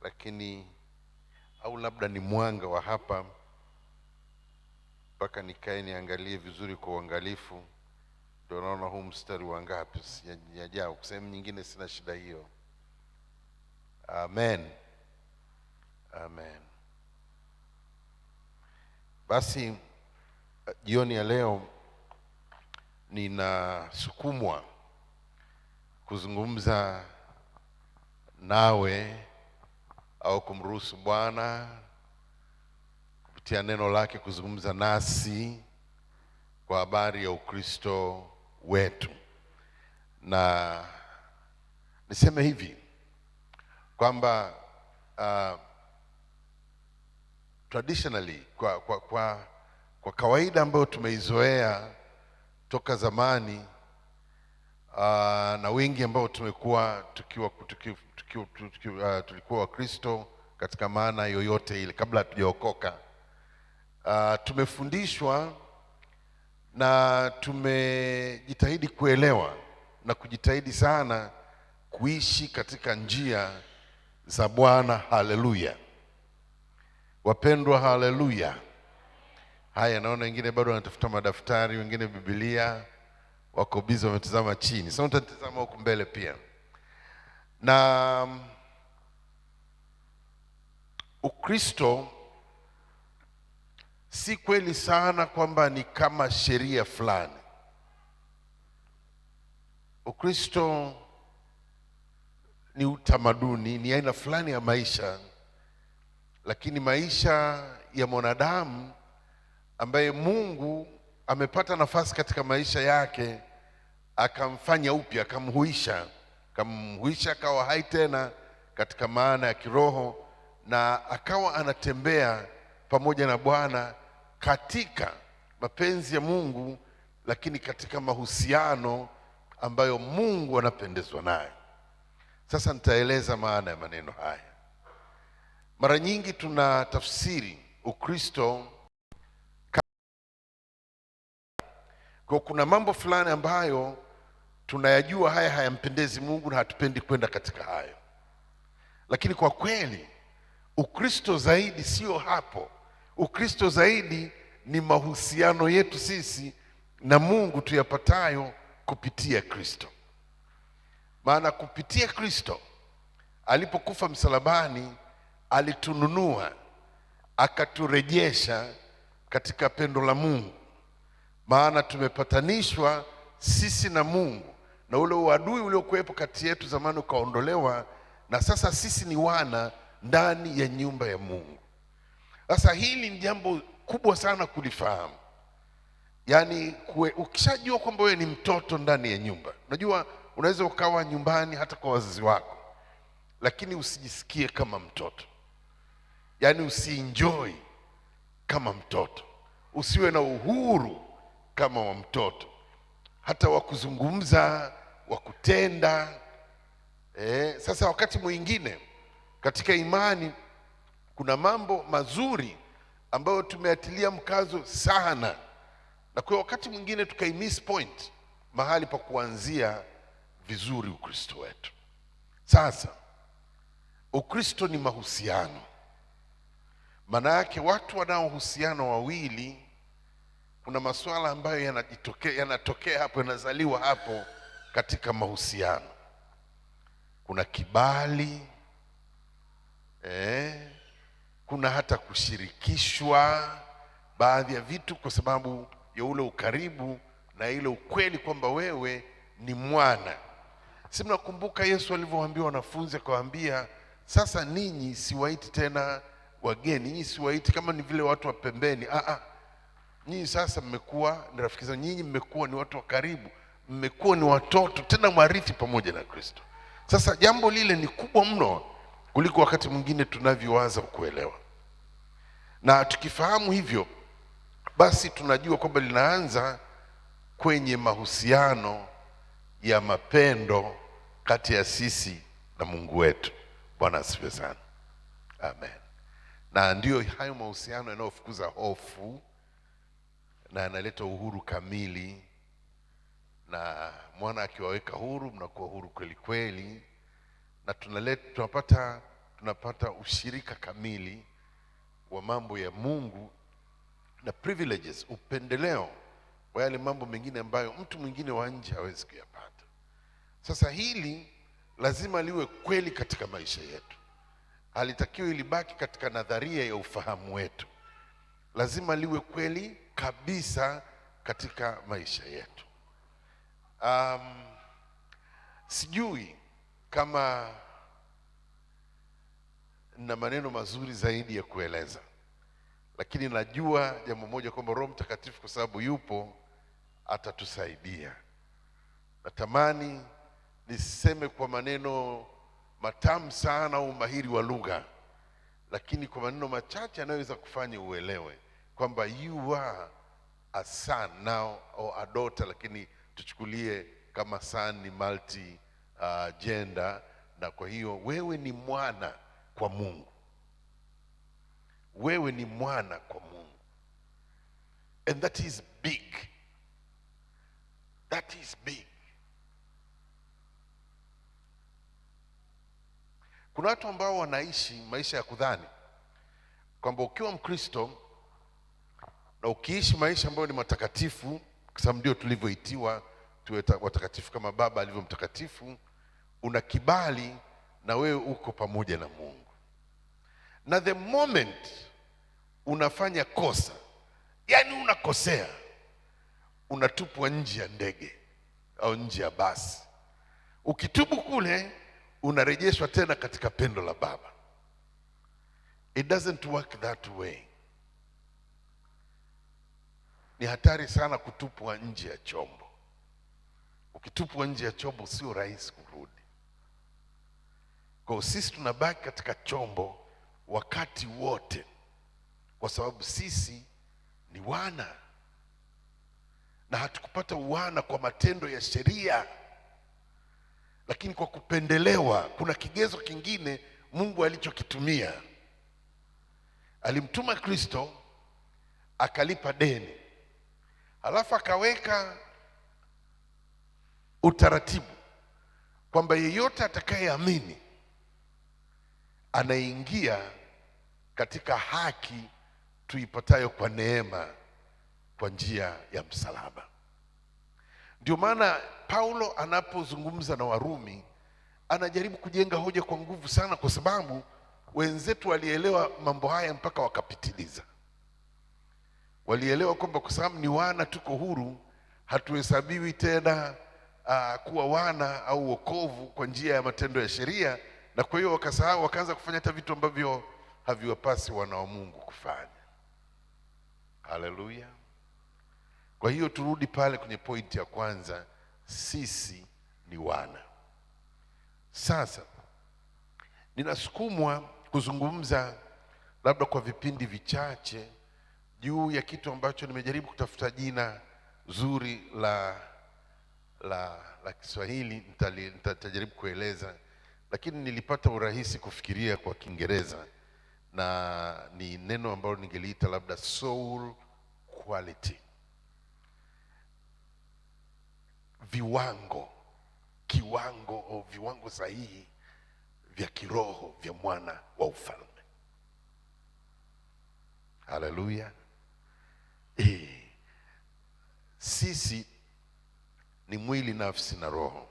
lakini au labda ni mwanga wa hapa, mpaka nikae niangalie vizuri kwa uangalifu ndio naona huu mstari wa ngapi. Sijajao sehemu nyingine, sina shida hiyo. Amen, amen. Basi jioni ya leo ninasukumwa kuzungumza nawe au kumruhusu Bwana kupitia neno lake kuzungumza nasi kwa habari ya Ukristo wetu. Na niseme hivi kwamba traditionally kwa kawaida ambayo tumeizoea toka zamani, na wengi ambao tulikuwa Wakristo katika maana yoyote ile kabla hatujaokoka, tumefundishwa na tumejitahidi kuelewa na kujitahidi sana kuishi katika njia za Bwana. Haleluya wapendwa, haleluya. Haya, naona wengine bado wanatafuta madaftari, wengine Biblia, wako busy wametazama chini. Sasa tutatazama huko mbele pia. Na Ukristo si kweli sana kwamba ni kama sheria fulani. Ukristo ni utamaduni, ni aina fulani ya maisha, lakini maisha ya mwanadamu ambaye Mungu amepata nafasi katika maisha yake akamfanya upya, akamhuisha akawa hai tena katika maana ya kiroho, na akawa anatembea pamoja na Bwana katika mapenzi ya Mungu, lakini katika mahusiano ambayo Mungu anapendezwa naye. Sasa nitaeleza maana ya maneno haya. Mara nyingi tunatafsiri Ukristo kwa kuna mambo fulani ambayo tunayajua haya hayampendezi Mungu na hatupendi kwenda katika hayo, lakini kwa kweli Ukristo zaidi sio hapo. Ukristo zaidi ni mahusiano yetu sisi na Mungu tuyapatayo kupitia Kristo. Maana kupitia Kristo alipokufa msalabani, alitununua, akaturejesha katika pendo la Mungu. Maana tumepatanishwa sisi na Mungu, na ule uadui uliokuwepo kati yetu zamani ukaondolewa, na sasa sisi ni wana ndani ya nyumba ya Mungu. Sasa hili ni jambo kubwa sana kulifahamu. Yaani ukishajua kwamba wewe ni mtoto ndani ya nyumba, unajua unaweza ukawa nyumbani hata kwa wazazi wako, lakini usijisikie kama mtoto. Yaani usienjoy kama mtoto, usiwe na uhuru kama wa mtoto, hata wa kuzungumza, wa kutenda. Sasa wakati mwingine katika imani kuna mambo mazuri ambayo tumeatilia mkazo sana, na kwa wakati mwingine tukaimiss point mahali pa kuanzia vizuri Ukristo wetu. Sasa Ukristo ni mahusiano. Maana yake watu wanaohusiana wawili, kuna masuala ambayo yanatokea hapo, yanazaliwa hapo katika mahusiano. Kuna kibali, kuna hata kushirikishwa baadhi ya vitu kwa sababu ya ule ukaribu na ile ukweli kwamba wewe ni mwana. Si mnakumbuka Yesu alivyowaambia wanafunzi, akawaambia, sasa ninyi siwaiti tena wageni, ninyi siwaiti kama ni vile watu wa pembeni. Nyinyi sasa mmekuwa ni rafiki zangu, nyinyi mmekuwa ni watu wa karibu, mmekuwa ni watoto tena warithi pamoja na Kristo. Sasa jambo lile ni kubwa mno kuliko wakati mwingine tunavyowaza kuelewa. Na tukifahamu hivyo, basi tunajua kwamba linaanza kwenye mahusiano ya mapendo kati ya sisi na Mungu wetu. Bwana asifiwe sana. Amen. Na ndiyo hayo mahusiano yanayofukuza hofu na yanaleta uhuru kamili, na mwana akiwaweka huru mnakuwa huru kweli kweli, na tunapata tunapata ushirika kamili wa mambo ya Mungu na privileges, upendeleo wa yale mambo mengine ambayo mtu mwingine wa nje hawezi kuyapata. Sasa hili lazima liwe kweli katika maisha yetu, halitakiwi libaki katika nadharia ya ufahamu wetu, lazima liwe kweli kabisa katika maisha yetu. Sijui kama na maneno mazuri zaidi ya kueleza, lakini najua jambo moja, kwamba Roho Mtakatifu kwa sababu yupo atatusaidia. Natamani niseme kwa maneno matamu sana au mahiri wa lugha, lakini kwa maneno machache anaweza kufanya uelewe kwamba you are a son now or a daughter, lakini tuchukulie kama son ni multi gender, na kwa hiyo wewe ni mwana kwa Mungu. Wewe ni mwana kwa Mungu, and that is big. That is big. Kuna watu ambao wanaishi maisha ya kudhani kwamba ukiwa Mkristo na ukiishi maisha ambayo ni matakatifu, kwa sababu ndio tulivyoitiwa tuwe watakatifu kama Baba alivyo mtakatifu, una kibali na wewe uko pamoja na Mungu. Na the moment unafanya kosa, yani unakosea, unatupwa nje ya ndege au nje ya basi. Ukitubu kule, unarejeshwa tena katika pendo la Baba. It doesn't work that way. Ni hatari sana kutupwa nje ya chombo. Ukitupwa nje ya chombo sio rahisi kurudi. Kwa sisi tunabaki katika chombo wakati wote, kwa sababu sisi ni wana, na hatukupata uwana kwa matendo ya sheria, lakini kwa kupendelewa. Kuna kigezo kingine Mungu alichokitumia. Alimtuma Kristo akalipa deni, halafu akaweka utaratibu kwamba yeyote atakayeamini anaingia katika haki tuipatayo kwa neema kwa njia ya msalaba. Ndio maana Paulo anapozungumza na Warumi anajaribu kujenga hoja kwa nguvu sana, kwa sababu wenzetu walielewa mambo haya mpaka wakapitiliza. Walielewa kwamba kwa sababu ni wana tuko huru, hatuhesabiwi tena kuwa wana au wokovu kwa njia ya matendo ya sheria, na kwa hiyo wakasahau, wakaanza kufanya hata vitu ambavyo haviwapasi wana wa Mungu kufanya. Haleluya. Kwa hiyo turudi pale kwenye pointi ya kwanza, sisi ni wana. Sasa ninasukumwa kuzungumza labda kwa vipindi vichache juu ya kitu ambacho nimejaribu kutafuta jina zuri la Kiswahili, nitajaribu kueleza, lakini nilipata urahisi kufikiria kwa Kiingereza, na ni neno ambalo ningeliita labda soul quality. Kiwango au viwango sahihi vya kiroho vya mwana wa ufalme. Haleluya. Sisi ni mwili, nafsi na roho,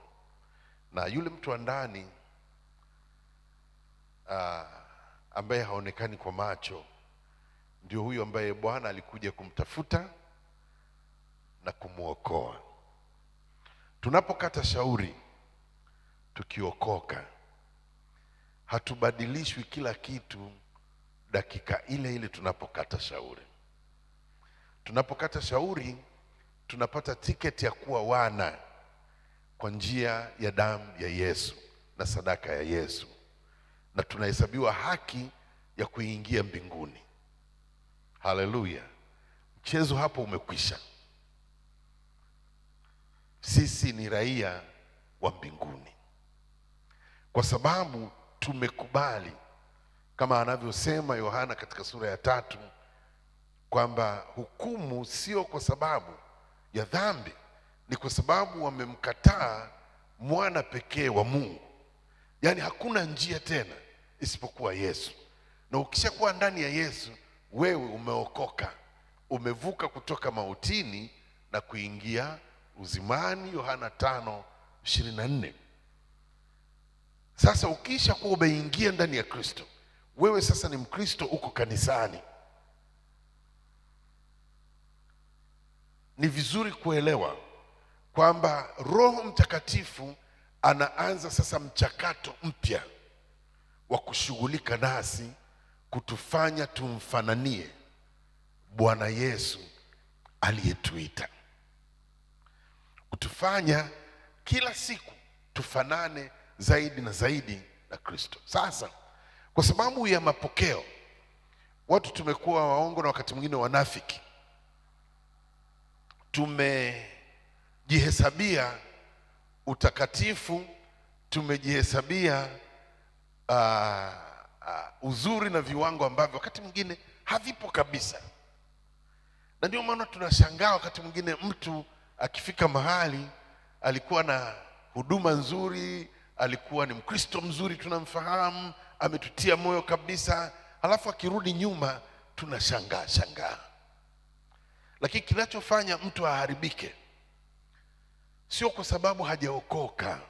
na yule mtu wa ndani ambaye haonekani kwa macho ndio huyo ambaye Bwana alikuja kumtafuta na kumuokoa. Tunapokata shauri tukiokoka, hatubadilishwi kila kitu dakika ile ile tunapokata shauri. Tunapokata shauri tunapata tiketi ya kuwa wana kwa njia ya damu ya Yesu na sadaka ya Yesu, na tunahesabiwa haki ya kuingia mbinguni. Haleluya. Mchezo hapo umekwisha. Sisi ni raia wa mbinguni kwa sababu tumekubali, kama anavyosema Yohana katika sura ya 3 kwamba hukumu sio kwa sababu ya dhambi, ni kwa sababu wamemkataa mwana pekee wa Mungu. Yaani hakuna njia tena isipokuwa Yesu. Na ukishakuwa ndani ya Yesu, wewe umeokoka, umevuka kutoka mautini na kuingia uzimani. Yohana 5:24. Sasa ukisha kuwa umeingia ndani ya Kristo, wewe sasa ni Mkristo, uko kanisani. Ni vizuri kuelewa kwamba Roho Mtakatifu anaanza sasa mchakato mpya wa kushughulika nasi, kutufanya tumfananie Bwana Yesu aliyetuita, kutufanya kila siku tufanane zaidi na zaidi na Kristo. Sasa kwa sababu ya mapokeo, watu tumekuwa waongo na wakati mwingine wanafiki. Tumejihesabia utakatifu, tumejihesabia uzuri na viwango ambavyo wakati mwingine havipo kabisa. Na ndio maana tunashangaa wakati mwingine mtu akifika mahali alikuwa na huduma nzuri, alikuwa ni Mkristo mzuri, tunamfahamu, ametutia moyo kabisa, halafu akirudi nyuma tunashangaa. Lakini kinachofanya mtu aharibike sio kwa sababu hajaokoka,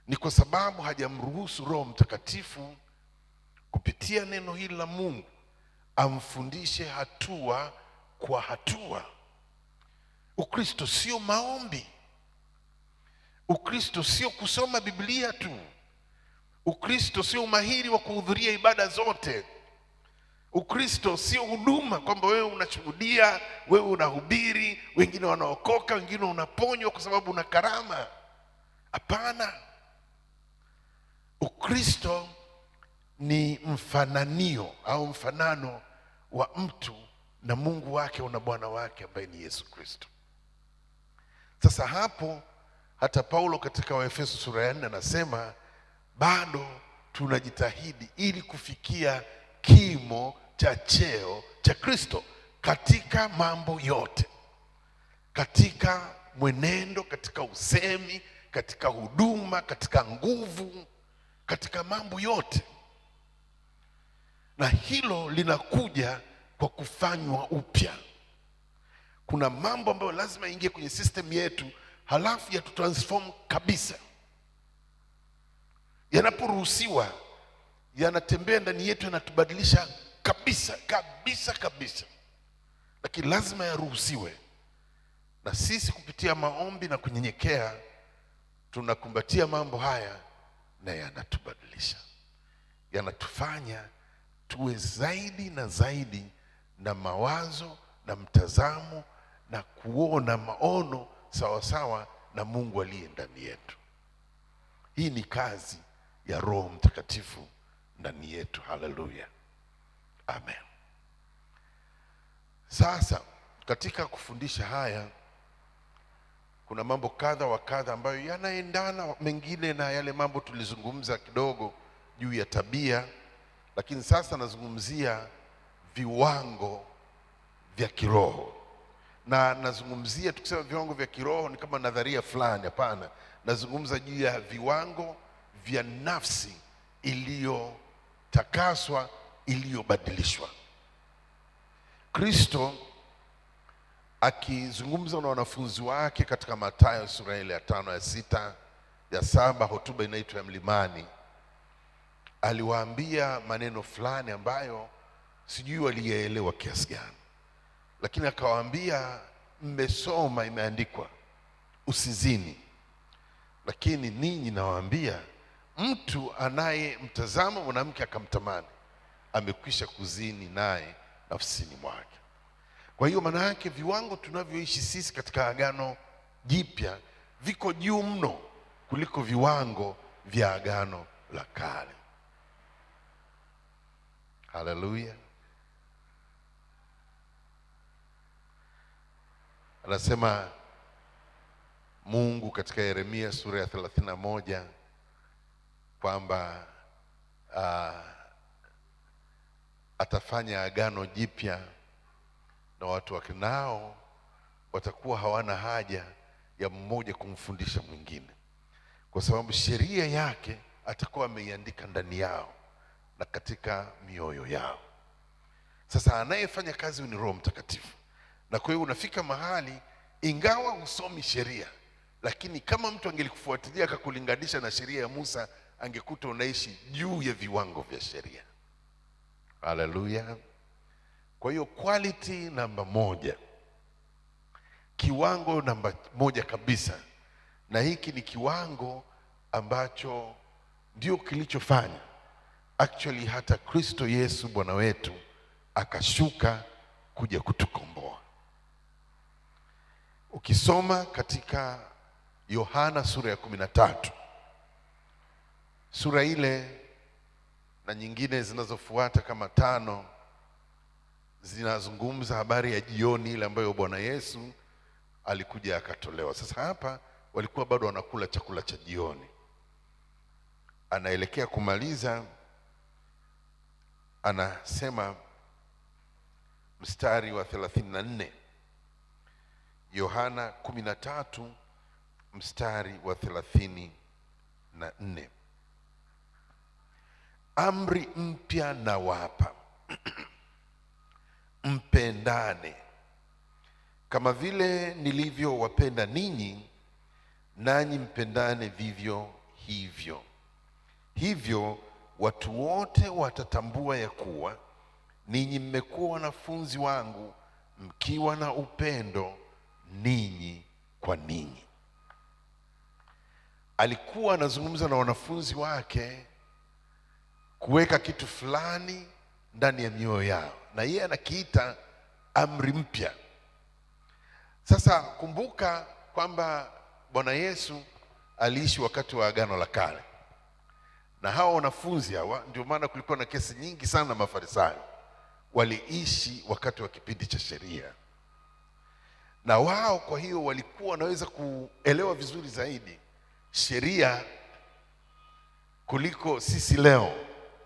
ni kwa sababu hajamruhusu Roho Mtakatifu kupitia neno hili la Mungu amfundishe hatua kwa hatua. Ukristo sio maombi. Ukristo sio kusoma Biblia tu. Ukristo sio umahiri wa kuhudhuria ibada zote. Ukristo sio huduma kwamba wewe unashuhudia, wewe unahubiri, wengine wanaokoka, wengine unaponywa kwa sababu una karama. Hapana. Ukristo ni mfananio au mfanano wa mtu na Mungu wake na Bwana wake ambaye ni Yesu Kristo. Sasa hapo hata Paulo katika Waefeso sura ya 4 anasema bado tunajitahidi ili kufikia kimo cha cheo cha Kristo katika mambo yote, katika mwenendo, katika usemi, katika huduma, katika nguvu, katika mambo yote. Na hilo linakuja kwa kufanywa upya. Kuna mambo ambayo lazima ingie kwenye system yetu, halafu yatutransform kabisa. Yanaporuhusiwa yanatembea ndani yetu, yanatubadilisha kabisa. Lakini lazima yaruhusiwe, na sisi kupitia maombi na kunyenyekea tunakumbatia mambo haya, na yanatubadilisha, yanatufanya tuwe zaidi na zaidi na mawazo na mtazamo na kuona maono sawasawa na Mungu aliye ndani yetu. Hii ni kazi ya Roho Mtakatifu ndani yetu. Haleluya, amen. Sasa katika kufundisha haya kuna mambo kadha wa kadha ambayo yanaendana mengine na yale mambo tulizungumza kidogo juu ya tabia, lakini sasa nazungumzia viwango vya kiroho. Na nazungumzia, tukisema viwango vya kiroho ni kama nadharia fulani, hapana. Nazungumza juu ya viwango vya nafsi iliyotakaswa, iliyobadilishwa. Kristo akizungumza na wanafunzi wake katika Mathayo sura ile ya 5, ya 6, ya 7, hotuba inaitwa ya Mlimani, aliwaambia maneno fulani ambayo sijui walielewa kiasi gani, lakini akawaambia, mmesoma imeandikwa usizini, lakini ninyi nawaambia mtu anayemtazama mwanamke akamtamani amekwisha kuzini naye nafsini mwake. Kwa hiyo maana yake viwango tunavyoishi sisi katika Agano Jipya viko juu mno kuliko viwango vya Agano la Kale. Haleluya. Anasema Mungu katika Yeremia sura ya 31 kwamba atafanya agano jipya na watu wake, nao watakuwa hawana haja ya mmoja kumfundisha mwingine, kwa sababu sheria yake atakuwa ameiandika ndani yao, na katika mioyo yao. Sasa anayefanya kazi ni Roho Mtakatifu, na kwa hiyo unafika mahali, ingawa usomi sheria, lakini kama mtu angelikufuatilia akakulinganisha na sheria ya Musa, angekuta unaishi juu ya viwango vya sheria. Haleluya! Kwa hiyo quality namba moja, kiwango namba moja kabisa, na hiki ni kiwango ambacho ndio kilichofanya actually hata Kristo Yesu Bwana wetu akashuka kuja kutukomboa. Ukisoma katika Yohana sura ya 13, sura ile na nyingine zinazofuata kama 5 zinazungumza habari ya jioni ile ambayo Bwana Yesu alikuja akatolewa. Sasa hapa walikuwa bado wanakula chakula cha jioni, anaelekea kumaliza, anasema mstari wa 34, Yohana 13 mstari wa 34, amri mpya nawapa, mpendane kama vile nilivyowapenda ninyi, nanyi mpendane vivyo hivyo. Hivyo watu wote watatambua ya kuwa ninyi mmekuwa wanafunzi wangu, mkiwa na upendo ninyi kwa ninyi. Alikuwa anazungumza na wanafunzi wake kuweka kitu fulani ndani ya mioyo yao, na yeye anakiita amri mpya. Sasa kumbuka kwamba Bwana Yesu aliishi wakati wa Agano la Kale, na hao wanafunzi hawa, ndio maana kulikuwa na kesi nyingi sana na Mafarisayo, waliishi wakati wa kipindi cha sheria, na wao kwa hiyo walikuwa wanaweza kuelewa vizuri zaidi sheria kuliko sisi leo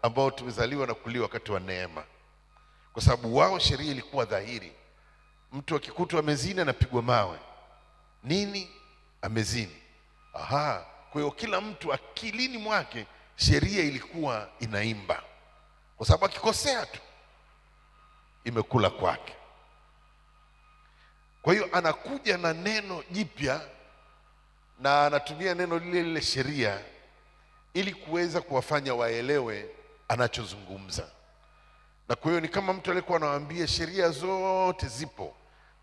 ambao tumezaliwa na kuliwa wakati wa neema, kwa sababu wao sheria ilikuwa dhahiri. Mtu akikutwa amezini anapigwa mawe. Nini? Amezini. Aha, kwa hiyo kila mtu akilini mwake sheria ilikuwa inaimba, kwa sababu akikosea tu imekula kwake. Kwa hiyo anakuja na neno jipya na anatumia neno lile lile sheria ili kuweza kuwafanya waelewe anachozungumza. Na kwa hiyo ni kama mtu alikuwa anawaambia sheria zote zipo,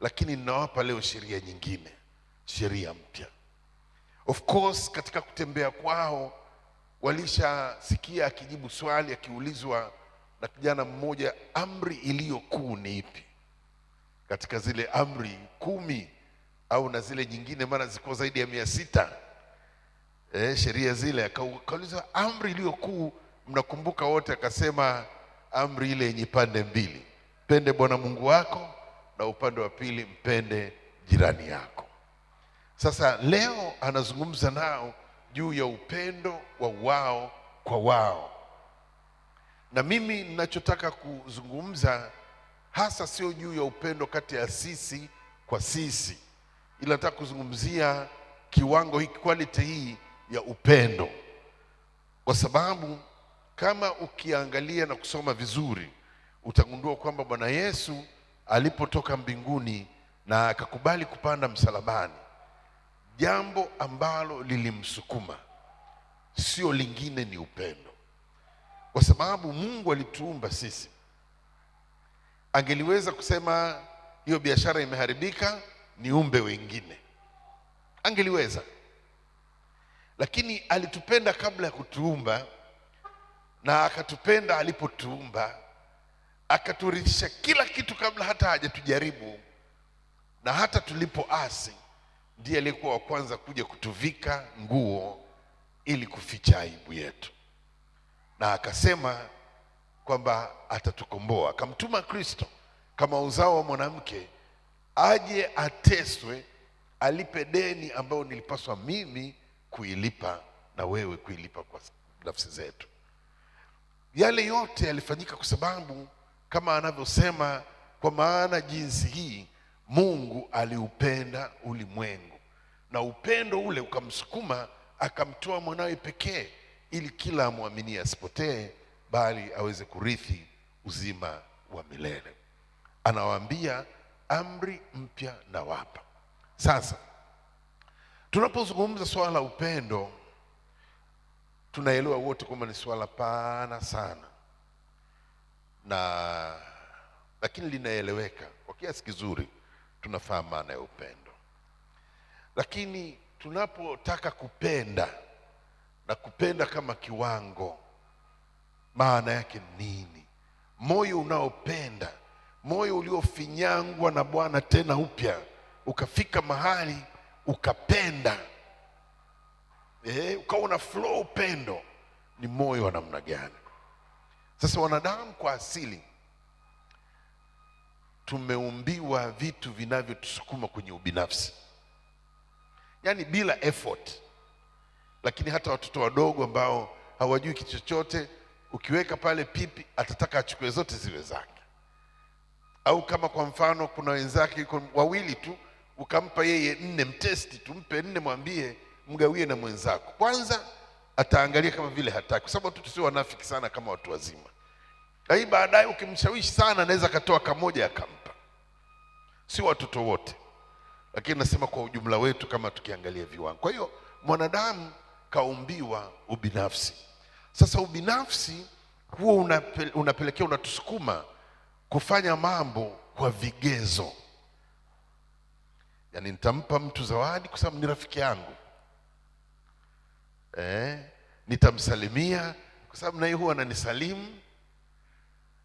lakini ninawapa leo sheria nyingine, sheria mpya. Of course katika kutembea kwao walishasikia akijibu swali, akiulizwa na kijana mmoja, amri iliyo kuu ni ipi katika zile amri 10 au na zile nyingine, maana ziko zaidi ya 600 sheria zile. Akaulizwa amri iliyo kuu, mnakumbuka wote, akasema amri ile yenye pande mbili, mpende Bwana Mungu wako, na upande wa pili mpende jirani yako. Sasa leo anazungumza nao juu ya upendo wa wao kwa wao, na mimi ninachotaka kuzungumza hasa sio juu ya upendo kati ya sisi kwa sisi, ila nataka kuzungumzia kiwango hiki, quality hii ya upendo, kwa sababu kama ukiangalia na kusoma vizuri utagundua kwamba Bwana Yesu alipotoka mbinguni na akakubali kupanda msalabani, jambo ambalo lilimsukuma sio lingine, ni upendo. Kwa sababu Mungu alituumba sisi, angeliweza kusema hiyo biashara imeharibika, niumbe wengine, angeliweza. Lakini alitupenda kabla ya kutuumba, na akatupenda alipotuumba, akaturithisha kila kitu kabla hata hajatujaribu, na hata tulipoasi ndiye aliyekuwa wa kwanza kuja kutuvika nguo ili kuficha aibu yetu, na akasema kwamba atatukomboa. Akamtuma Kristo kama uzao wa mwanamke aje ateswe, alipe deni ambayo nilipaswa mimi kuilipa na wewe kuilipa kwa nafsi zetu. Yale yote yalifanyika kwa sababu kama anavyosema, kwa maana jinsi hii Mungu aliupenda ulimwengu, na upendo ule ukamsukuma akamtoa mwanawe pekee, ili kila amwaminie asipotee bali aweze kurithi uzima wa milele. Anawaambia, amri mpya nawapa. Sasa tunapozungumza swala la upendo, tunaelewa wote kwamba ni swala pana sana, lakini linaeleweka kwa kiasi kizuri. Tunafahamu maana ya upendo, lakini tunapotaka kupenda na kupenda kama kiwango, maana yake nini? Moyo unaopenda, moyo uliofinyangwa na Bwana tena upya, ukafika mahali ukapenda, ukawa una flow upendo, ni moyo wa namna gani? Sasa wanadamu kwa asili tumeumbiwa vitu vinavyotusukuma kwenye ubinafsi, yaani bila effort. Lakini hata watoto wadogo ambao hawajui kitu chochote, ukiweka pale pipi atataka achukue zote ziwe zake. Au kama kwa mfano kuna wenzake yuko wawili tu, ukampa yeye 4, mtesti tu, mpe 4, mwambie mgawie na mwenzako, kwanza ataangalia kama vile hataki, kwa sababu tu sio wanafiki sana kama watu wazima. Lakini baadaye ukimshawishi sana, anaweza katoa kamoja akampa. Si watoto wote, lakini nasema kwa ujumla wetu kama tukiangalia viwango. Kwa hiyo mwanadamu kaumbiwa ubinafsi. Sasa ubinafsi huo unapelekea, unatusukuma kufanya mambo kwa vigezo. Yaani nitampa mtu zawadi kwa sababu ni rafiki yangu, nitamsalimia kwa sababu naye huwa ananisalimu,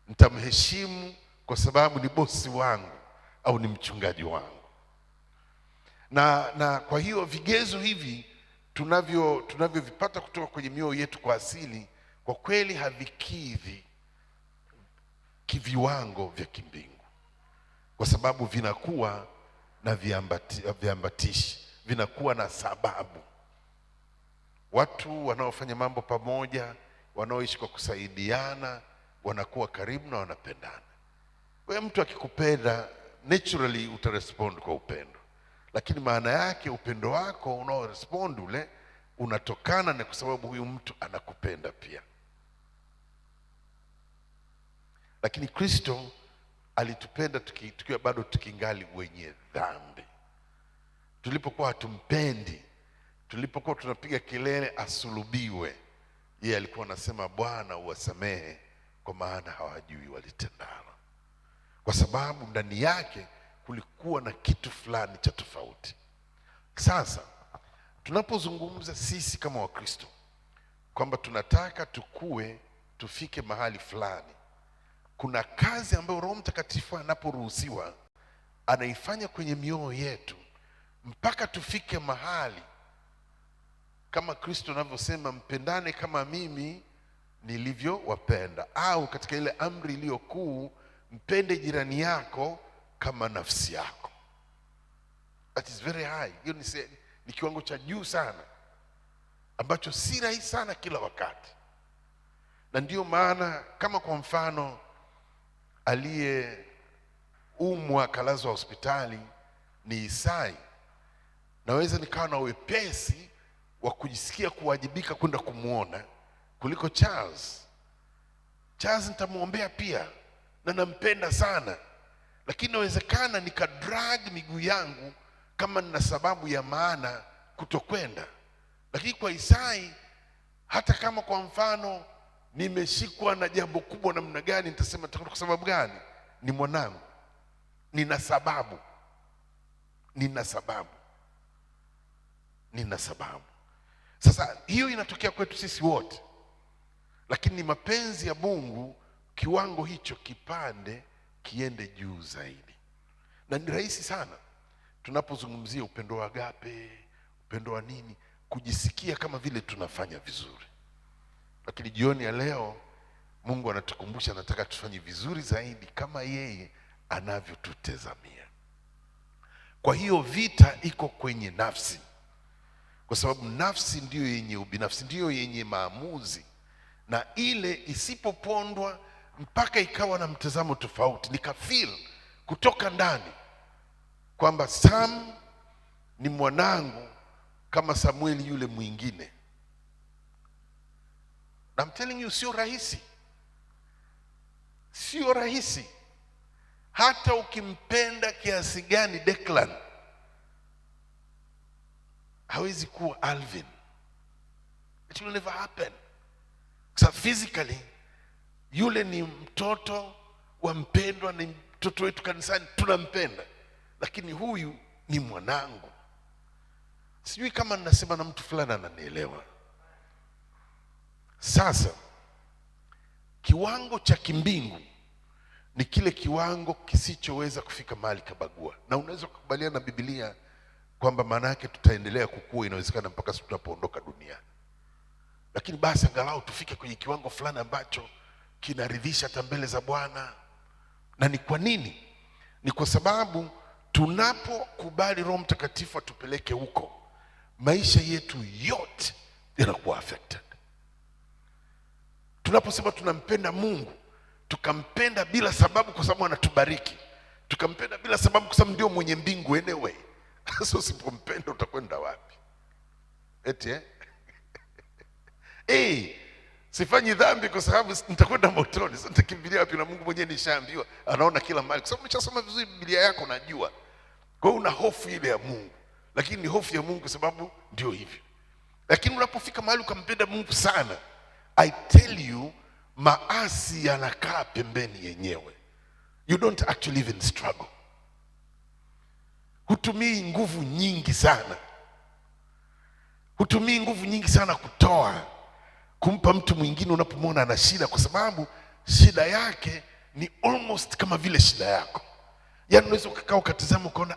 nitamheshimu kwa sababu ni bosi wangu au ni mchungaji wangu. Na kwa hiyo vigezo hivi tunavyovipata kutoka kwenye mioyo yetu kwa asili, kwa kweli havikidhi kiviwango vya kimbingu, kwa sababu vinakuwa na viambatishi, vinakuwa na sababu. Watu wanaofanya mambo pamoja, wanaoishi kwa kusaidiana, wanakuwa karibu na wanapendana. Kwa mtu akikupenda, naturally utarespond kwa upendo, lakini maana yake upendo wako unaorespond ule unatokana na kwa sababu huyu mtu anakupenda pia. Lakini Kristo alitupenda tukiwa bado tukingali wenye dhambi. Tulipokuwa hatumpendi, tulipokuwa tunapiga kelele asulubiwe, yeye alikuwa anasema, Bwana uwasamehe kwa maana hawajui walitendalo. Kwa sababu ndani yake kulikuwa na kitu fulani cha tofauti. Sasa tunapozungumza sisi kama Wakristo kwamba tunataka tukue, tufike mahali fulani, kuna kazi ambayo Roho Mtakatifu anaporuhusiwa anaifanya kwenye mioyo yetu mpaka tufike mahali kama Kristo anavyosema, mpendane kama mimi nilivyowapenda, au katika ile amri iliyo kuu, mpende jirani yako kama nafsi yako. That is very high. Hiyo ni kiwango cha juu sana ambacho si rahisi sana kila wakati. Na ndiyo maana kama kwa mfano aliyeumwa akalazwa hospitali ni Isai, naweza nikawa na wepesi wa kujisikia kuwajibika kwenda kumuona kuliko Charles. Charles nitamwombea pia na nampenda sana, lakini inawezekana nikadrag miguu yangu kama nina sababu ya maana kutokwenda. Lakini kwa Isai, hata kama kwa mfano nimeshikwa na jambo kubwa namna gani, nitasema kwa sababu gani? Ni mwanangu, nina sababu. Sasa hiyo inatokea kwetu sisi wote, lakini ni mapenzi ya Mungu kiwango hicho kipande kiende juu zaidi. Na ni rahisi sana tunapozungumzia upendo wa agape, upendo wa nini, kujisikia kama vile tunafanya vizuri. Lakini jioni ya leo Mungu anatukumbusha, anataka tufanye vizuri zaidi kama yeye anavyotutazamia. Kwa hiyo vita iko kwenye nafsi, kwa sababu nafsi ndiyo yenye ubinafsi, ndiyo yenye maamuzi, na ile isipopondwa mpaka ikawa na mtazamo tofauti, nikafeel kutoka ndani kwamba Sam ni mwanangu kama Samueli yule mwingine. I'm telling you, sio rahisi. sio rahisi. Hata ukimpenda kiasi gani Declan, hawezi kuwa Alvin. It will never happen. So physically, yule ni mtoto wa mpendwa, ni mtoto wetu kanisani, tunampenda. Lakini huyu ni mwanangu. Sijui kama ninasema na mtu fulani ananielewa. Sasa kiwango cha kimbingu ni kile kiwango kisichoweza kufika mahali kabagua. Na unaweza kukubaliana na Biblia kwamba maana yake tutaendelea kukua, inawezekana mpaka tunapoondoka dunia. Lakini basi angalau tufike kwenye kiwango fulani ambacho kinaridhisha hata mbele za Bwana. Na ni kwa nini? Ni kwa sababu tunapokubali Roho Mtakatifu atupeleke huko, maisha yetu yote yanakuwa affected. Tunaposema tunampenda Mungu, tukampenda bila sababu kwa sababu anatubariki, tukampenda bila sababu kwa sababu ndio mwenye mbingu anyway. Sasa usipompenda utakwenda wapi? Eti sifanyi dhambi kwa sababu nitakwenda motoni. Sasa nitakimbilia wapi? Na Mungu mwenyewe nishaambiwa anaona kila mahali, kwa sababu umeshasoma vizuri Biblia yako, unajua. Kwa hiyo una hofu ile ya Mungu, lakini ni hofu ya Mungu kwa sababu ndio hivyo. Lakini unapofika mahali ukampenda Mungu sana, I tell you, maasi yanakaa pembeni yenyewe. You don't actually even struggle. Hutumii nguvu nyingi sana. Hutumii nguvu nyingi sana kutoa, kumpa mtu mwingine unapomwona ana shida, kwa sababu shida yake ni almost kama vile shida yako. Yaani unaweza ukakaa ukatazama ukaona,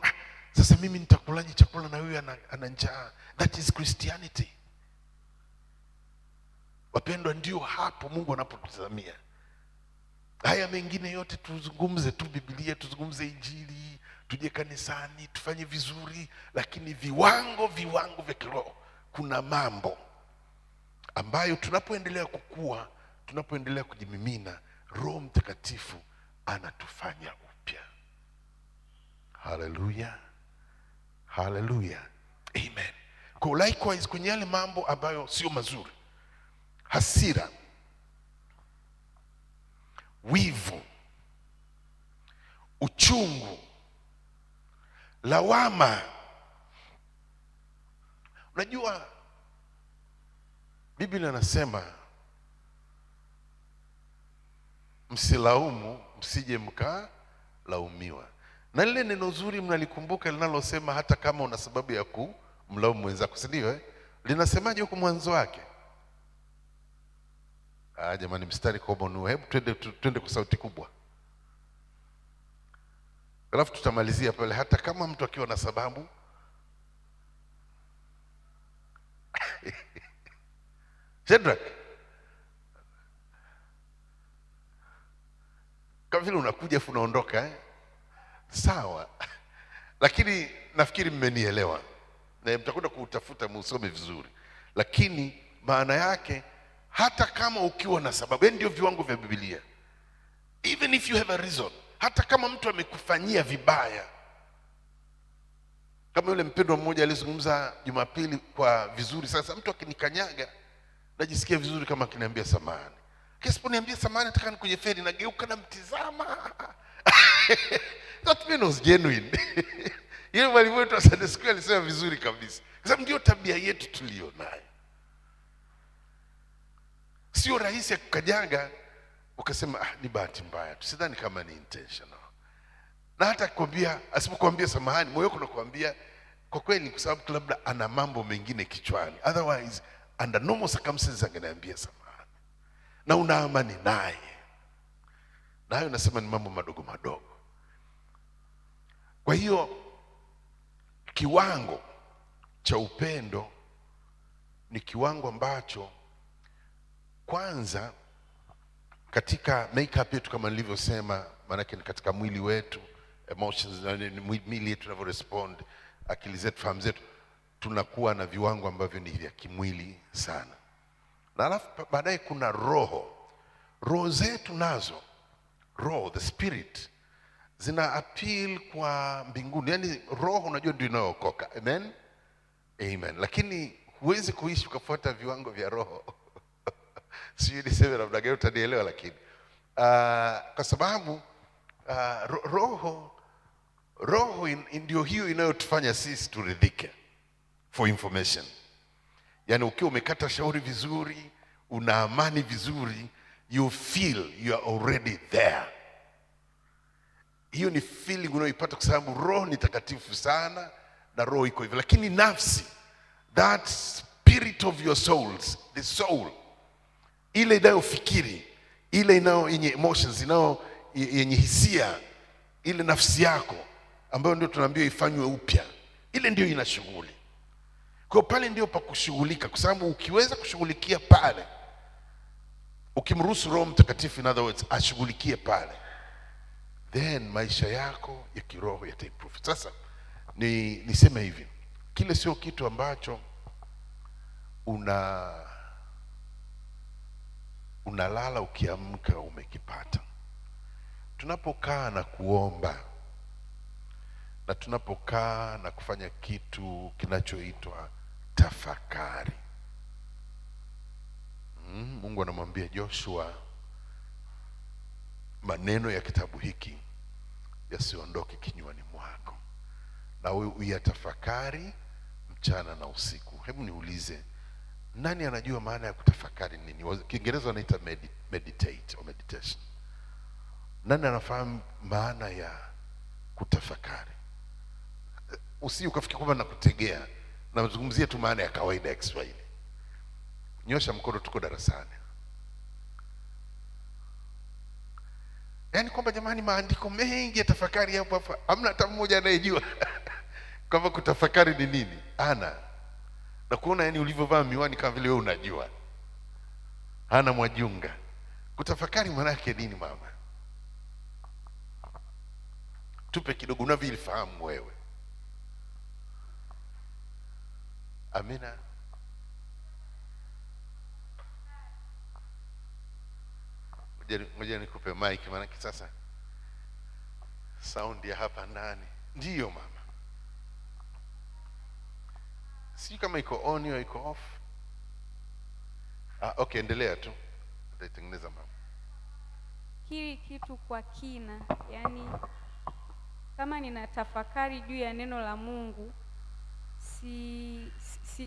sasa mimi nitakulaje chakula na huyu ana njaa. That is Christianity. Wapendwa, ndio hapo Mungu anapotazamia. Haya mengine yote tuzungumze tu Biblia, tuzungumze Injili, tuje kanisani, tufanye vizuri, lakini viwango vya kiroho, kuna mambo ambayo tunapoendelea kukua, tunapoendelea kujimimina, Roho Mtakatifu anatufanya upya. Hallelujah. Hallelujah. Amen. Kwa likewise kwenye yale mambo ambayo sio mazuri, hasira, wivu, uchungu, lawama. Unajua Biblia inasema msilaumu msije mkalaumiwa. Na lile neno zuri mnalikumbuka linalosema hata kama una sababu ya kumlaumu mwenzako, si ndio? Linasemaje huko mwanzo wake? Jamani, mstari kwa mbonu. Hebu twende kwa sauti kubwa, alafu tutamalizia pale. Hata kama mtu akiwa na sababu Shadrach, kama vile unakuja afu unaondoka sawa. Lakini nafikiri mmenielewa, na mtakwenda kuutafuta musome vizuri. Lakini maana yake hata kama ukiwa na sababu, ndio viwango vya Biblia. Even if you have a reason, hata kama mtu amekufanyia vibaya. Kama yule mpendwa mmoja alizungumza Jumapili kwa vizuri. Sasa mtu akinikanyaga najisikia vizuri kama akiniambia samahani. Kisiponiambia samahani, nataka kwenye feri nageuka na mtizama. That man was genuine. Yule mwalimu wetu wa Sunday school alisema vizuri kabisa. Kwa sababu ndio tabia yetu tulionayo. Sio rahisi kukanyaga ukasema ni bahati mbaya. Tusidhani kama ni intentional. Na hata kukwambia, asipokuambia samahani, moyo wako unakuambia kwa kweli, kwa sababu labda ana mambo mengine kichwani. Otherwise, under normal circumstances angeniambia samahani. Na una amani naye. Na hayo nasema ni mambo madogo madogo. Kwa hiyo kiwango cha upendo ni kiwango ambacho kwanza katika makeup yetu, kama nilivyosema, maana yake ni katika mwili wetu, emotions, mwili yetu tunavyo respond, akili zetu, fahamu zetu, tunakuwa na viwango ambavyo ni vya kimwili sana. Na alafu baadaye kuna roho zetu nazo, roho, the spirit, zina appeal kwa mbinguni. Yaani roho unajua ndio inayookoka. Amen. Amen. Lakini huwezi kuishi ukafuata viwango vya roho. Sijui niseme namna gani utanielewa, lakini Kwa sababu roho ndio hiyo inayotufanya sisi turidhike. For information, yani ukiwa umekata shauri vizuri, una amani vizuri, you feel you are already there. Hiyo ni feeling unayoipata kwa sababu roho ni takatifu sana na roho iko hivyo. Lakini nafsi, that spirit of your souls, the soul, ile inayofikiri, ile yenye emotions, yenye hisia, ile nafsi yako ambayo ndio tunaambiwa ifanywe upya, ile ndio ina shughuli. Kwa pale ndio pa kushughulika, kwa sababu ukiweza kushughulikia pale, ukimruhusu Roho Mtakatifu, in other words, ashughulikie pale, then maisha yako ya kiroho yataimprove. Sasa niseme hivi, kile sio kitu ambacho unalala ukiamka umekipata. Tunapokaa na kuomba na tunapokaa na kufanya kitu kinachoitwa tafakari, Mungu anamwambia Joshua, maneno ya kitabu hiki yasiondoke kinywani mwako, na wewe uyatafakari mchana na usiku. Hebu niulize, nani anajua maana ya kutafakari nini? Kiingereza wanaita meditate or meditation. Nani anafahamu maana ya kutafakari? Usi ukafikia kwamba nakutegea, nazungumzia tu maana ya kawaida ya Kiswahili. Nyosha mkono, tuko darasani. Yaani kwamba jamani, maandiko mengi ya tafakari hapo, hamna hata mmoja anayejua kwamba kutafakari ni nini. Na kuona yani ulivyovaa miwani kama vile wewe unajua. Hana Mwajunga, kutafakari maana yake nini mama? Tupe kidogo unavyofahamu wewe. Amina. Ngoja nikupe mic, maana sasa sound ya hapa ndani. Ndiyo mama. Si kama iko on au iko off. Okay, endelea tu. Utaitengeneza mama. Hili kitu kwa kina, yani kama ninatafakari juu ya neno la Mungu,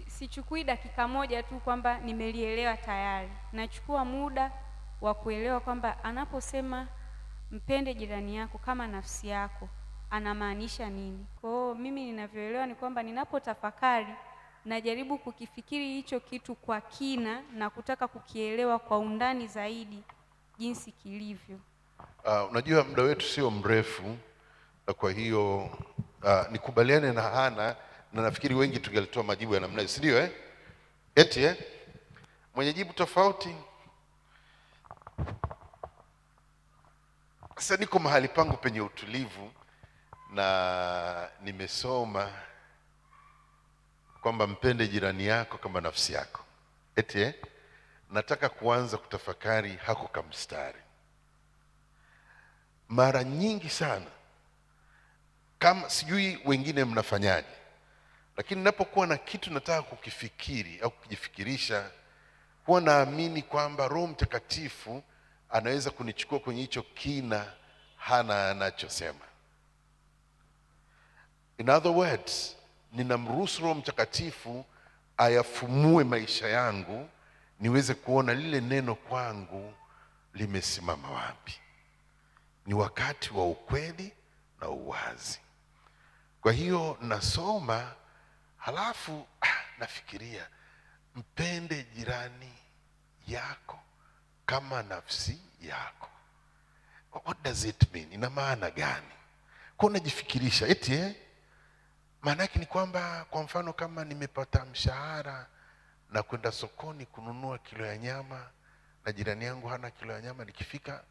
sichukui dakika moja tu kwamba nimelielewa tayari. Nachukua muda wa kuelewa kwamba anaposema mpende jirani yako kama nafsi yako, anamaanisha nini. Kwa hiyo mimi ninavyoelewa ni kwamba ninapotafakari, najaribu kukifikiri hicho kitu kwa kina na kutaka kukielewa kwa undani zaidi jinsi kilivyo. Unajua muda wetu sio mrefu, na kwa hiyo nikubaliane na Hana, na nafikiri wengi tungelitoa majibu ya namna hiyo, si ndio eti mwenye jibu tofauti. Sasa niko mahali pangu penye utulivu na nimesoma kwamba mpende jirani yako kama nafsi yako. Eti nataka kuanza kutafakari hako kamstari. Mara nyingi sana, kama sijui wengine mnafanyaje, lakini ninapokuwa na kitu nataka kukifikiri au kujifikirisha, huwa naamini kwamba Roho Mtakatifu anaweza kunichukua kwenye hicho kina Hana anachosema. In other words, ninamruhusu Roho Mtakatifu ayafumue maisha yangu, niweze kuona lile neno kwangu limesimama wapi. Ni wakati wa ukweli na uwazi. Kwa hiyo nasoma, halafu nafikiria, mpende jirani yako kama nafsi yako. What does it mean? Ina maana gani? Kwa najifikirisha eti maana yake ni kwamba, kwa mfano, kama nimepata mshahara na kwenda sokoni kununua kilo ya nyama na jirani yangu hana kilo ya nyama, nikifika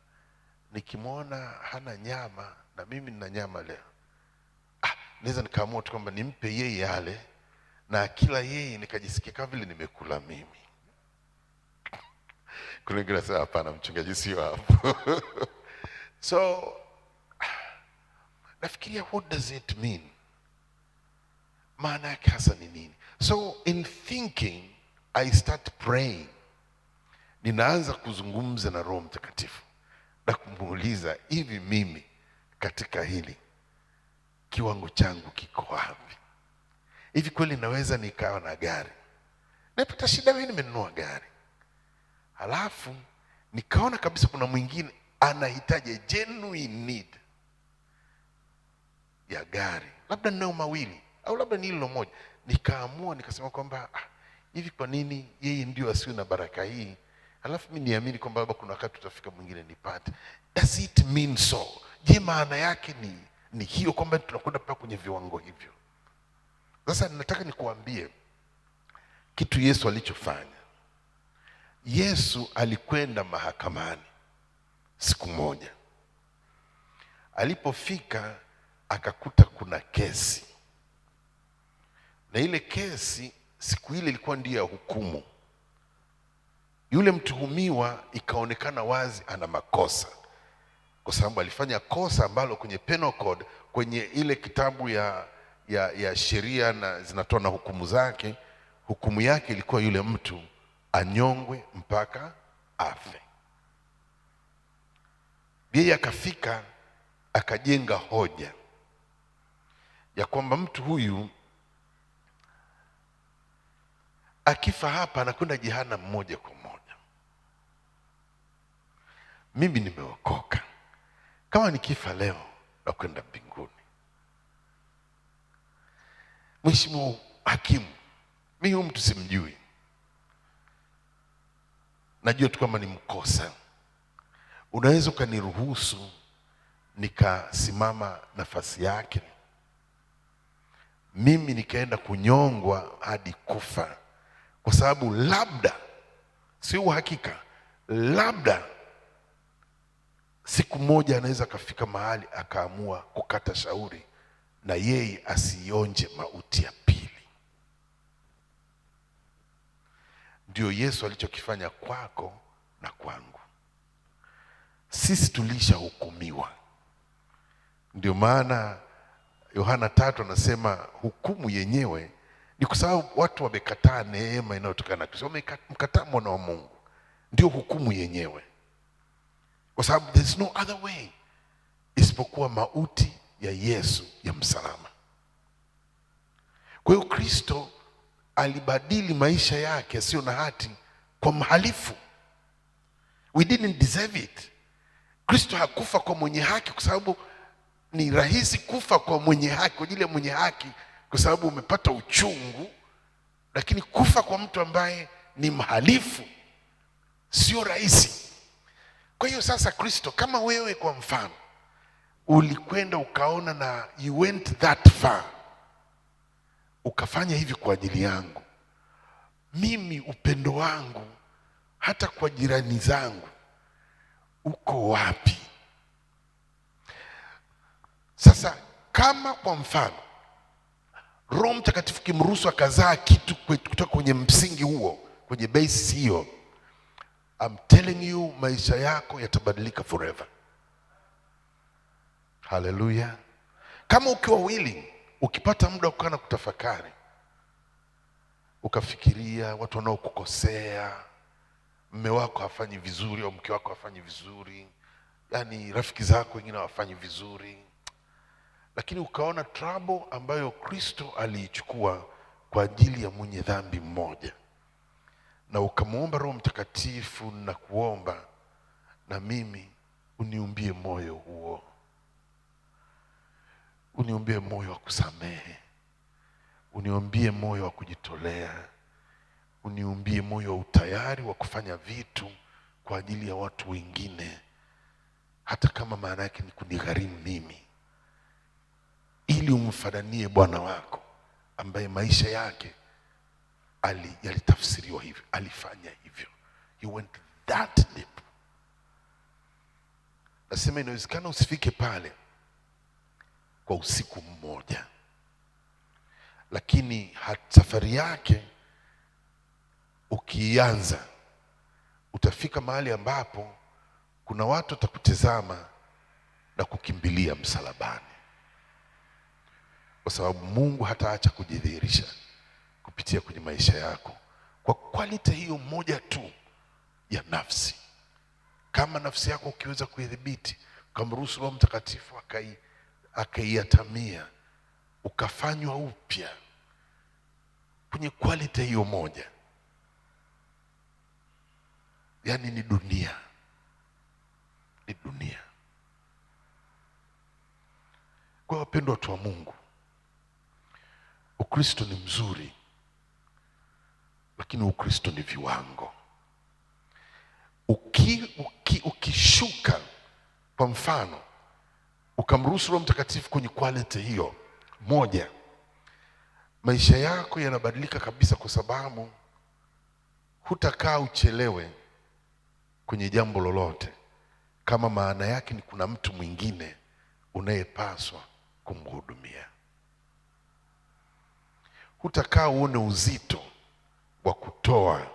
nikimwona hana nyama na mimi nina nyama leo, naweza nikaamua tu kwamba nimpe yeye yale, na kila yeye nikajisikia kama vile nimekula mimi. Kuna wengine sasa, hapana mchungaji, sio hapo. So nafikiria, what does it mean? Maana yake hasa ni nini? So in thinking, I start praying. Ninaanza kuzungumza na Roho Mtakatifu. na kumuuliza, hivi mimi katika hili kiwango changu kiko wapi? Hivi kweli naweza nikawa na gari, napata shida, mimi nimenunua gari, halafu nikaona kabisa kuna mwingine anahitaji genuine need ya gari, labda ninao mawili au labda ni hilo moja, nikaamua nikasema kwamba hivi kwa nini yeye ndio asiwe na baraka hii, halafu mimi niamini kwamba baba kuna wakati tutafika mwingine nipate. Does it mean so? Je, maana yake ni hiyo kwamba tunakwenda mpaka kwenye viwango hivyo? Sasa nataka nikuambie kitu Yesu alichofanya. Yesu alikwenda mahakamani siku moja. Alipofika akakuta kuna kesi, na ile kesi siku ile ilikuwa ndiyo ya hukumu. Yule mtuhumiwa ikaonekana wazi ana makosa, kwa sababu alifanya kosa ambalo kwenye penal code, kwenye ile kitabu ya sheria na zinatoa na hukumu zake, hukumu yake ilikuwa yule mtu anyongwe mpaka afe. Yeye akafika akajenga hoja ya kwamba mtu huyu akifa hapa anakwenda jehanamu moja kwa moja. Mimi nimeokoka, kama nikifa leo nakwenda mbinguni. Mheshimiwa hakimu, mimi huyu mtu simjui, najua tu kama ni mkosa, unaweza ukaniruhusu nikasimama nafasi yake, mimi nikaenda kunyongwa hadi kufa, kwa sababu labda, si uhakika, labda siku moja anaweza akafika mahali akaamua kukata shauri na yeye asionje mauti ya pili. Ndio Yesu alichokifanya kwako na kwangu. Sisi tulishahukumiwa. Ndio maana Yohana 3 anasema hukumu yenyewe ni kwa sababu watu wamekataa neema inayotokana na Kristo, wamekataa mwana wa Mungu. Ndio hukumu yenyewe, kwa sababu there's no other way isipokuwa mauti ya Yesu ya msalaba. Kwa hiyo Kristo alibadili maisha yake yasiyo na hati kwa mhalifu. We didn't deserve it. Kristo hakufa kwa mwenye haki kwa sababu ni rahisi kufa kwa mwenye haki, kwa ajili ya mwenye haki kwa sababu umepata uchungu, lakini kufa kwa mtu ambaye ni mhalifu sio rahisi. Kwa hiyo sasa Kristo, kama wewe kwa mfano ulikwenda ukaona na you went that far, ukafanya hivi kwa ajili yangu, mimi upendo wangu hata kwa jirani zangu uko wapi? Sasa kama kwa mfano Roho Mtakatifu kimruhusu akazaa kitu kutoka kwenye msingi huo, kwenye base hiyo, I'm telling you, maisha yako yatabadilika forever. Hallelujah. Kama ukiwa willing, ukipata muda wa kukaa na kutafakari, ukafikiria watu wanaokukosea, mume wako hafanyi vizuri au mke wako hafanyi vizuri, yani rafiki zako wengine hawafanyi vizuri, lakini ukaona trouble ambayo Kristo aliichukua kwa ajili ya mwenye dhambi mmoja, na ukamwomba Roho Mtakatifu na kuomba, na mimi uniumbie moyo huo, uniumbie moyo wa kusamehe, uniumbie moyo wa kujitolea, uniumbie moyo wa utayari wa kufanya vitu kwa ajili ya watu wengine, hata kama maana yake ni kunigharimu mimi, ili umfananie Bwana wako ambaye maisha yake yalitafsiriwa hivyo, alifanya hivyo. He went that deep. Nasema inawezekana usifike pale kwa usiku mmoja, lakini safari yake ukianza, utafika mahali ambapo kuna watu watakutazama na kukimbilia msalabani, kwa sababu Mungu hataacha kujidhihirisha kupitia kwenye maisha yako kwa quality hiyo moja tu ya nafsi, Kama nafsi yako ukiweza kuidhibiti, ukamruhusu Roho Mtakatifu akaiatamia, ukafanywa upya kwenye quality hiyo moja, yani ni dunia. Kwa wapendwa watu wa Mungu, Ukristo ni mzuri, lakini Ukristo ni viwango. Ukishuka kwa mfano, ukamruhusu Roho Mtakatifu kwenye quality hiyo moja, maisha yako yanabadilika kabisa, kwa sababu hutakaa uchelewe kwenye jambo lolote kama maana yake ni kuna mtu mwingine unayepaswa kumhudumia. Hutakaa uone uzito wa kutoa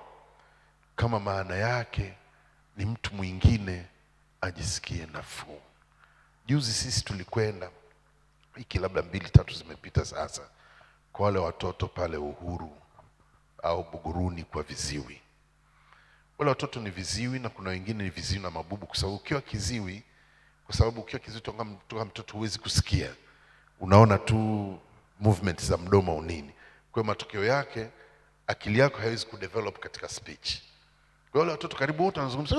kama maana yake ni mtu mwingine ajisikie nafuu. Juzi sisi tulikwenda, wiki labda 2-3 zimepita sasa, kwa wale watoto pale Uhuru au Buguruni kwa viziwi. Wale watoto ni viziwi, na kuna wengine ni viziwi na mabubu, kwa sababu ukiwa kiziwi toka mtoto huwezi kusikia, unaona tu movement za mdomo au nini. Kwa hiyo matokeo yake akili yako haiwezi kudevelop katika speech. Kwa wale watoto karibu wote wanazungumza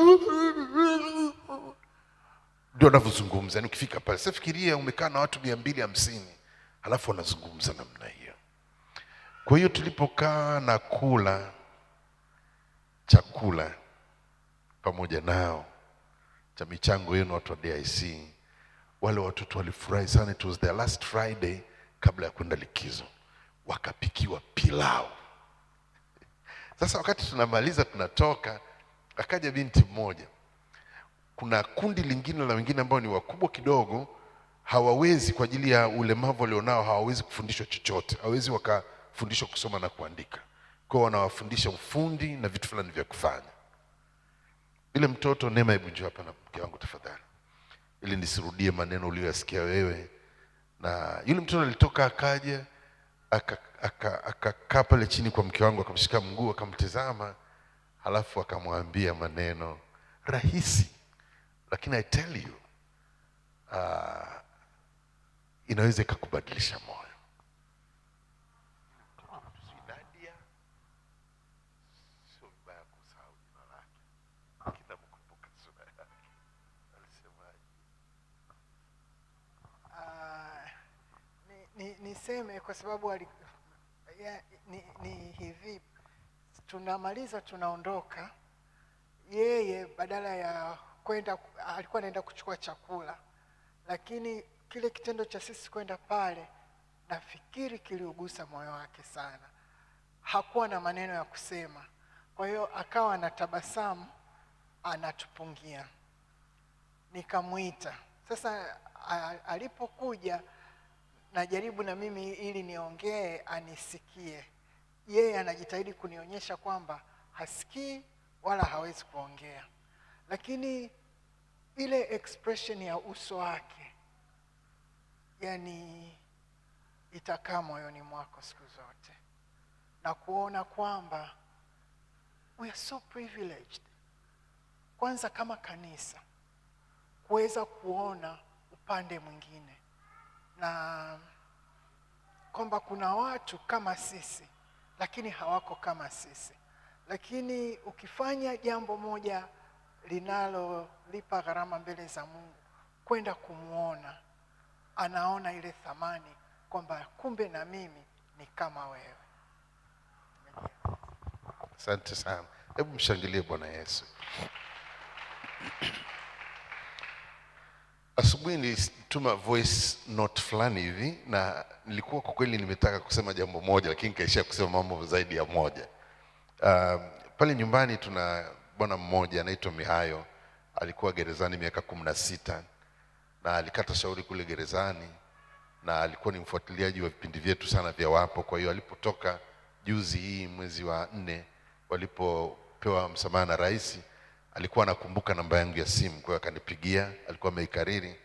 ndio wanavyozungumza. Ni ukifika pale, sasa fikiria umekaa na watu 250 halafu wanazungumza namna hiyo. Kwa hiyo tulipokaa na kula chakula pamoja nao cha michango yenu watu wa DIC, wale watoto walifurahi sana. It was their last Friday kabla ya kwenda likizo, wakapikiwa pilau. Sasa wakati tunamaliza tunatoka, akaja binti mmoja. Kuna kundi lingine la wengine ambao ni wakubwa kidogo, hawawezi kwa ajili ya ulemavu walionao, hawawezi kufundishwa chochote, hawawezi wakafundishwa kusoma na kuandika. Kwa wanawafundisha ufundi na vitu fulani vya kufanya. Ile mtoto, Neema, hebu njoo hapa na mke wangu tafadhali, ili nisirudie maneno uliyosikia wewe. Na yule mtoto alitoka akaja akakaa pale chini kwa mke wangu, akamshika mguu, akamtazama, halafu akamwambia maneno rahisi, lakini I tell you inaweza ikakubadilisha moyo. Niseme kwa sababu ni hivi, tunamaliza tunaondoka, yeye badala ya kwenda alikuwa anaenda kuchukua chakula, lakini kile kitendo cha sisi kwenda pale nafikiri kiliugusa moyo wake sana. Hakuwa na maneno ya kusema, kwa hiyo akawa anatabasamu, anatupungia. Nikamuita. Sasa alipokuja, najaribu na mimi ili niongee anisikie. Yeye anajitahidi kunionyesha kwamba hasikii wala hawezi kuongea, lakini ile expression ya uso wake, yani itakaa moyoni mwako siku zote, na kuona kwamba we are so privileged, kwanza kama kanisa, kuweza kuona upande mwingine, na kwamba kuna watu kama sisi lakini hawako kama sisi. Lakini ukifanya jambo moja linalolipa gharama mbele za Mungu, kwenda kumuona, anaona ile thamani kwamba kumbe na mimi ni kama wewe. Asante sana. Hebu mshangilie Bwana Yesu. Asubuhi nilituma voice note fulani hivi, na nilikuwa kwa kweli nimetaka kusema jambo moja, lakini kaishia kusema mambo zaidi ya moja. Pale nyumbani tuna bwana mmoja anaitwa Mihayo, alikuwa gerezani miaka 16 na alikata shauri kule gerezani, na alikuwa ni mfuatiliaji wa vipindi vyetu sana vya Wapo. Kwa hiyo alipotoka juzi hii mwezi wa 4 walipopewa msamaha na rais, alikuwa anakumbuka namba yangu ya simu, kwa hiyo akanipigia. Alikuwa ameikariri,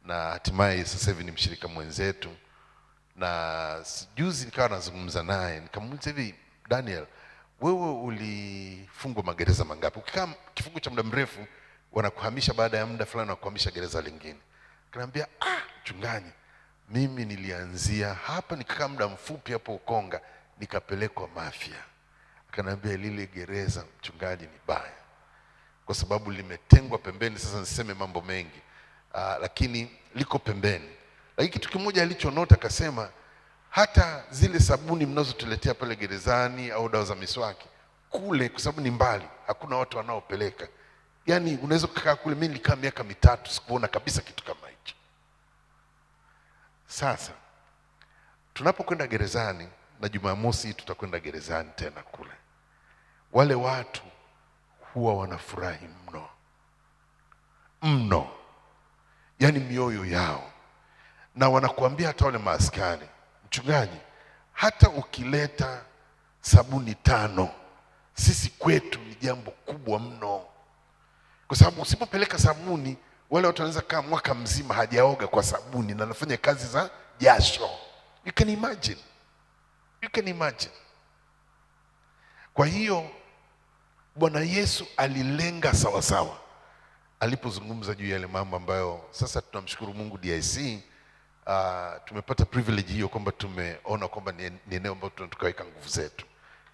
na hatimaye sasa hivi ni mshirika mwenzetu. Na juzi nikawa nazungumza naye, nikamuuliza, hivi Daniel, wewe ulifungwa magereza mangapi? Ukikaa kifungo cha muda mrefu wanakuhamisha baada ya muda fulani, wanakuhamisha gereza lingine. Akaniambia, mchungaji, mimi nilianzia hapa nikakaa muda mfupi hapo Ukonga, nikapelekwa Mafia. Akaniambia, lile gereza mchungaji ni baya, kwa sababu limetengwa pembeni. Sasa niseme mambo mengi, lakini liko pembeni. Lakini kitu kimoja alichonota, akasema hata zile sabuni mnazotuletea pale gerezani au dawa za miswaki kule, kwa sababu ni mbali, hakuna watu wanaopeleka. Yaani unaweza kukaa kule. Mimi nilikaa miaka 3 sikuona kabisa kitu kama hicho. Sasa tunapokwenda gerezani, na Jumamosi tutakwenda gerezani tena kule, wale watu huwa wanafurahi mno mno, yaani mioyo yao, na wanakuambia hata wale maaskari, mchungaji, hata ukileta sabuni 5 sisi kwetu ni jambo kubwa mno, kwa sababu usipopeleka sabuni, wale watu wanaweza kaa mwaka mzima hajaoga kwa sabuni na anafanya kazi za jasho. You can imagine. Kwa hiyo Bwana Yesu alilenga sawasawa alipozungumza juu ya yale mambo ambayo sasa tunamshukuru Mungu DIC tumepata privilege hiyo, kwamba tumeona kwamba ni eneo ambalo tunatokaweka nguvu zetu,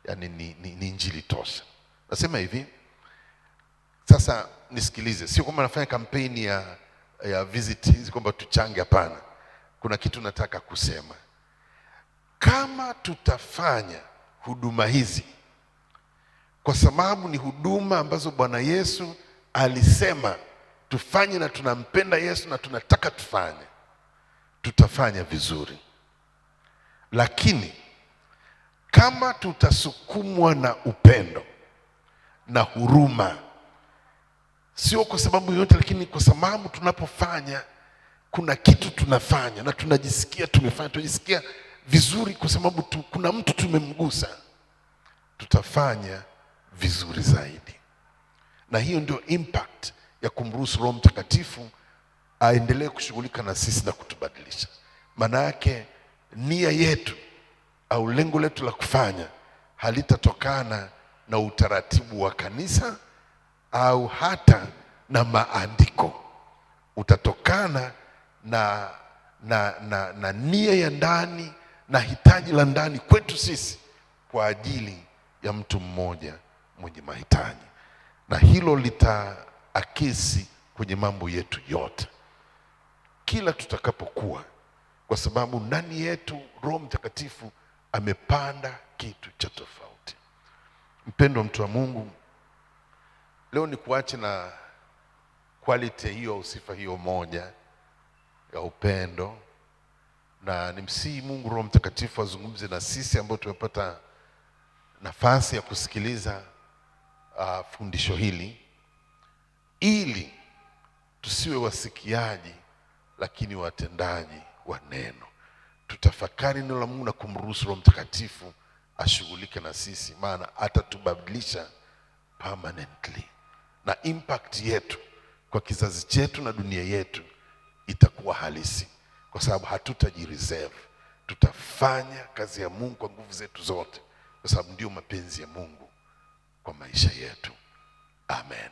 yaani ni injili tosha. Nasema hivi, sasa nisikilize, sio kwamba nafanya kampeni ya visit hizi kwamba tuchange, hapana. Kuna kitu nataka kusema. Kama tutafanya huduma hizi kwa sababu ni huduma ambazo Bwana Yesu alisema tufanye, na tunampenda Yesu na tunataka tufanye, tutafanya vizuri. Lakini kama tutasukumwa na upendo na huruma, sio kwa sababu yote, lakini kwa sababu tunapofanya kuna kitu tunafanya na tunajisikia tumefanya, tunajisikia vizuri kwa sababu kuna mtu tumemgusa, tutafanya vizuri zaidi. Na hiyo ndio impact ya kumruhusu Roho Mtakatifu aendelee kushughulika na sisi na kutubadilisha. Maana yake nia yetu au lengo letu la kufanya halitatokana na utaratibu wa kanisa au hata na maandiko, utatokana na nia ya ndani na hitaji la ndani kwetu sisi kwa ajili ya mtu mmoja mwenye mahitaji, na hilo litaakisi kwenye mambo yetu yote kila tutakapokuwa, kwa sababu ndani yetu Roho Mtakatifu amepanda kitu cha tofauti. Mpendwa mtu wa Mungu, leo ni kuache na quality hiyo au sifa hiyo moja ya upendo, na nimsihi Mungu Roho Mtakatifu azungumze na sisi ambao tumepata nafasi ya kusikiliza fundisho hili, ili tusiwe wasikiaji lakini watendaji wa neno. Tutafakari neno la Mungu na kumruhusu Roho Mtakatifu ashughulike na sisi, maana atatubadilisha permanently, na impact yetu kwa kizazi chetu na dunia yetu itakuwa halisi, kwa sababu hatutajireserve. Tutafanya kazi ya Mungu kwa nguvu zetu zote, kwa sababu ndio mapenzi ya Mungu kwa maisha yetu. Amen.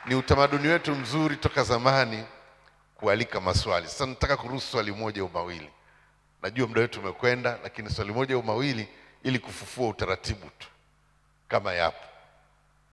Ni utamaduni wetu mzuri toka zamani kualika maswali. Sasa nataka kuruhusu swali moja au mawili. Najua muda wetu umekwenda, lakini swali moja au mawili ili kufufua utaratibu tu kama yapo.